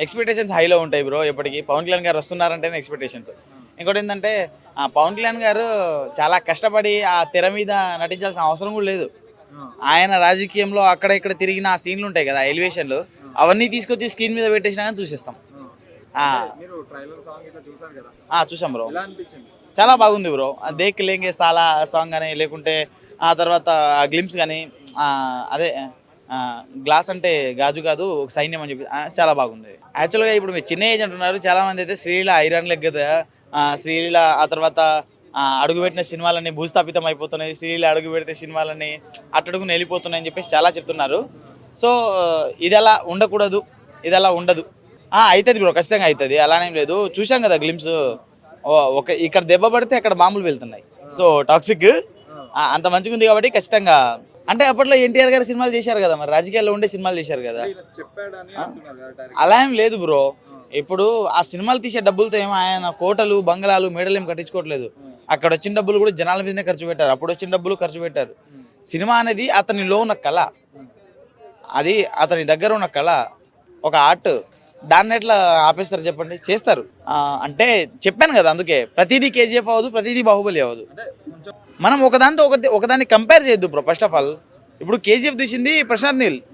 Expectations హైలో ఉంటాయి bro. ఎప్పటికీ పవన్ కళ్యాణ్ గారు వస్తున్నారంటేనే ఎక్స్పెక్టేషన్స్. ఇంకోటి ఏంటంటే పవన్ కళ్యాణ్ గారు చాలా కష్టపడి ఆ తెర మీద నటించాల్సిన అవసరం కూడా లేదు. ఆయన రాజకీయంలో అక్కడ ఇక్కడ తిరిగిన ఆ సీన్లు ఉంటాయి కదా, ఎలివేషన్లు, అవన్నీ తీసుకొచ్చి స్క్రీన్ మీద పెట్టేసినా కానీ చూసేస్తాం. ఆ, చూసాం బ్రో. చాలా బాగుంది బ్రో. దేక్ లేంగే సాలా సాంగ్ కానీ, లేకుంటే ఆ తర్వాత గ్లిమ్స్ కానీ, అదే గ్లాస్ అంటే గాజు కాదు ఒక సైన్యం అని చెప్పి చాలా బాగుంది. యాక్చువల్గా ఇప్పుడు మీరు చిన్న ఏజ్ అంటున్నారు, చాలా మంది అయితే శ్రీలీల ఐరన్ లెగ్ కదా, శ్రీలీల ఆ తర్వాత అడుగుపెట్టిన సినిమాలన్నీ భూస్థాపితం అయిపోతున్నాయి, శ్రీలీల అడుగు పెడితే సినిమాలన్నీ అట్టడుగుని వెళ్ళిపోతున్నాయి అని చెప్పేసి చాలా చెప్తున్నారు. సో ఇది అలా ఉండకూడదు, ఇది అలా ఉండదు. అవుతుంది బ్రో, ఖచ్చితంగా అవుతుంది, అలానేం లేదు. చూసాం కదా గ్లిమ్స్, ఒక ఇక్కడ దెబ్బ పడితే అక్కడ బాంబులు వెళ్తున్నాయి. సో టాక్సిక్ అంత మంచిగా ఉంది కాబట్టి ఖచ్చితంగా. అంటే అప్పట్లో ఎన్టీఆర్ గారు సినిమాలు చేశారు కదా, మరి రాజకీయాల్లో ఉండే సినిమాలు చేశారు కదా, అలా ఏం లేదు బ్రో. ఇప్పుడు ఆ సినిమాలు తీసే డబ్బులతో ఏమో ఆయన కోటలు బంగళాలు మేడలు ఏం కట్టించుకోవట్లేదు. అక్కడ వచ్చిన డబ్బులు కూడా జనాల మీదనే ఖర్చు పెట్టారు, అప్పుడు వచ్చిన డబ్బులు ఖర్చు పెట్టారు. సినిమా అనేది అతనిలో ఉన్న కళ, అది అతని దగ్గర ఉన్న కళ, ఒక ఆర్ట్. దాన్ని ఎట్లా ఆపేస్తారు చెప్పండి, చేస్తారు. అంటే చెప్పాను కదా, అందుకే ప్రతిదీ కేజీఎఫ్ అవ్వదు, ప్రతిదీ బాహుబలి అవ్వదు. మనం ఒకదాంతో ఒకదాన్ని కంపేర్ చేయొద్దు బ్రో. ఫస్ట్ ఆఫ్ ఆల్ ఇప్పుడు కేజీఎఫ్ తీసింది ప్రశాంత్ నీల్,